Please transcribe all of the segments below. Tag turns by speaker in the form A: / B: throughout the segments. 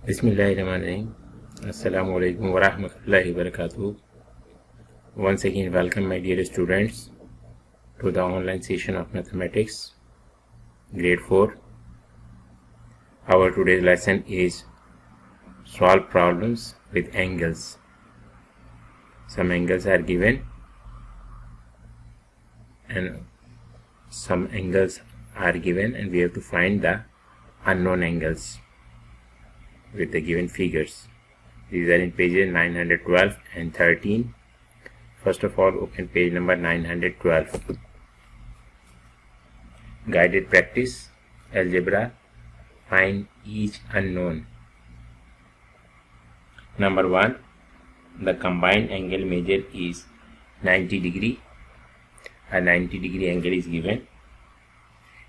A: Bismillahirrahmanirrahim. Assalamu alaikum wa rahmatullahi wa barakatuh. Once again, welcome my dear students to the online session of mathematics, grade 4. Our today's lesson is solve problems with angles. Some angles are given and some angles are given, and we have to find the unknown angles with the given figures. These are in pages 912 and 13. First of all, open page number 912. Guided practice, algebra, find each unknown. Number 1, the combined angle measured is 90 degree. A 90 degree angle is given.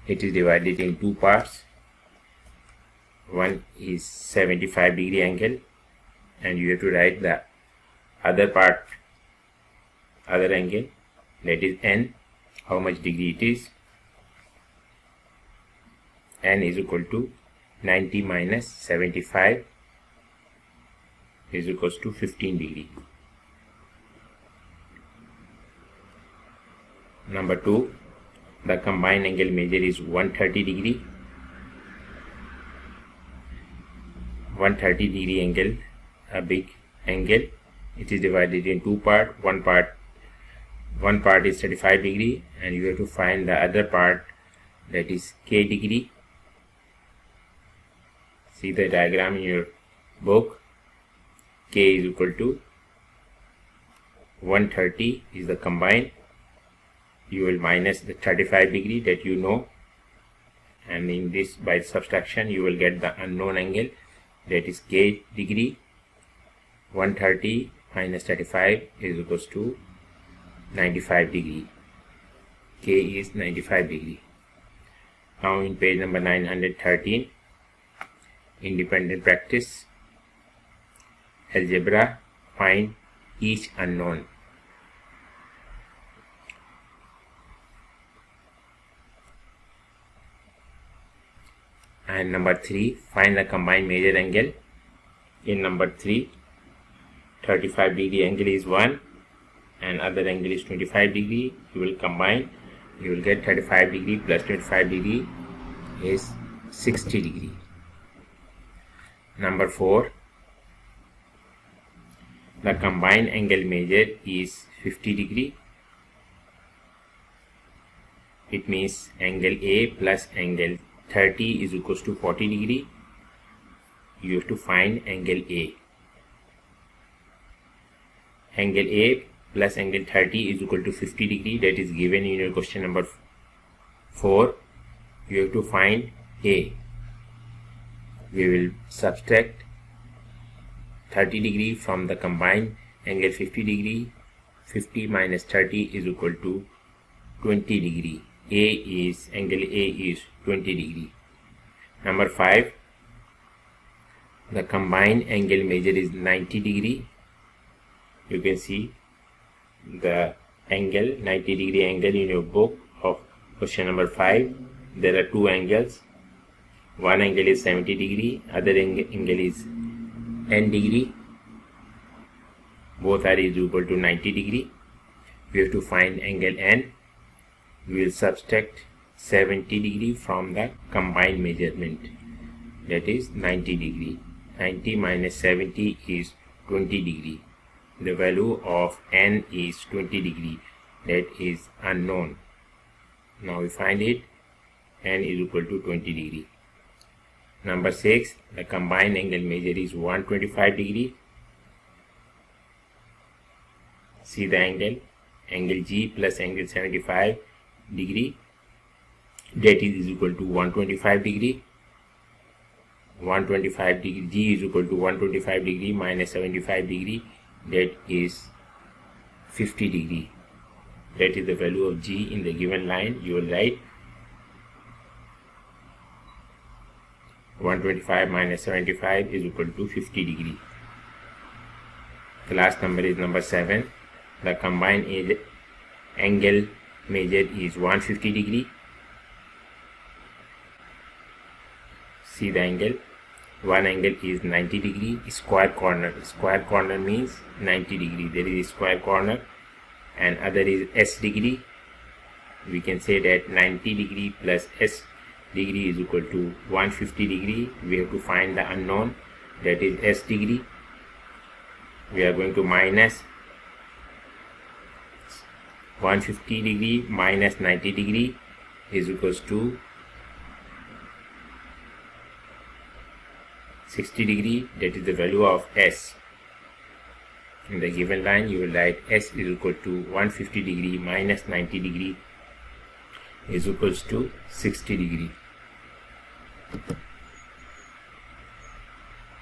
A: It is divided in two parts. One is 75 degree angle, and you have to write the other angle, that is n, how much degree it is. N is equal to 90 minus 75 is equals to 15 degree. Number 2, the combined angle measure is 130 degree. 130 degree angle, a big angle. It is divided in two parts. One part is 35 degree, and you have to find the other part, that is k degree. See the diagram in your book. K is equal to 130 is the combined. You will minus the 35 degree that you know, and in this, by subtraction, you will get the unknown angle, that is k degree. 130 minus 35 is equals to 95 degree. K is 95 degree. Now in page number 913, independent practice, algebra, find each unknown. And number 3, find the combined measure angle. In number 3, 35 degree angle is 1 and other angle is 25 degree. You will combine, you will get 35 degree plus 25 degree is 60 degree. Number 4, the combined angle measured is 50 degree. It means angle A plus angle 30 is equals to 40 degree. You have to find angle A. Angle A plus angle 30 is equal to 50 degree. That is given in your question number 4. You have to find A. We will subtract 30 degree from the combined angle 50 degree. 50 minus 30 is equal to 20 degree. Angle A is 20 degree. Number 5, the combined angle measure is 90 degree. You can see the angle, 90 degree angle in your book of question number 5. There are two angles. One angle is 70 degree, other angle is n degree. Both are equal to 90 degree. We have to find angle n. We will subtract 70 degree from the combined measurement, that is 90 degree. 90 minus 70 is 20 degree. The value of n is 20 degree, that is unknown. Now we find it, n is equal to 20 degree. Number 6, the combined angle measure is 125 degree. See the angle G plus angle 75 degree, that is equal to 125 degree. 125 degree, G is equal to 125 degree minus 75 degree, that is 50 degree. That is the value of G in the given line. You will write 125 minus 75 is equal to 50 degree. The last number is number 7. The combined angle measured is 150 degree. See the angle. one angle is 90 degree. Square corner means 90 degree. There is a square corner, and other is s degree. We can say that 90 degree plus s degree is equal to 150 degree. We have to find the unknown, that is s degree. We are going to minus 150 degree minus 90 degree is equals to 60 degree. That is the value of s. In the given line, you will write s is equal to 150 degree minus 90 degree is equals to 60 degree.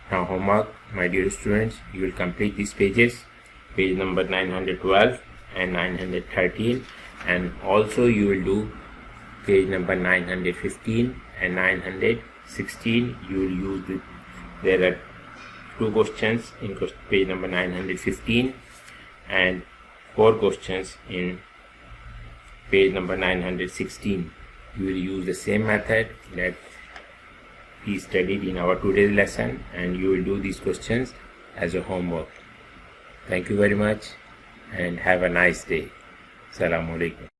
A: Now homework, my dear students, you will complete these pages, page number 912 and 913, and also you will do page number 915 and 916. You will use there are 2 questions in page number 915 and 4 questions in page number 916. You will use the same method that we studied in our today's lesson, and you will do these questions as a homework. Thank you very much and have a nice day. Assalamu alaikum.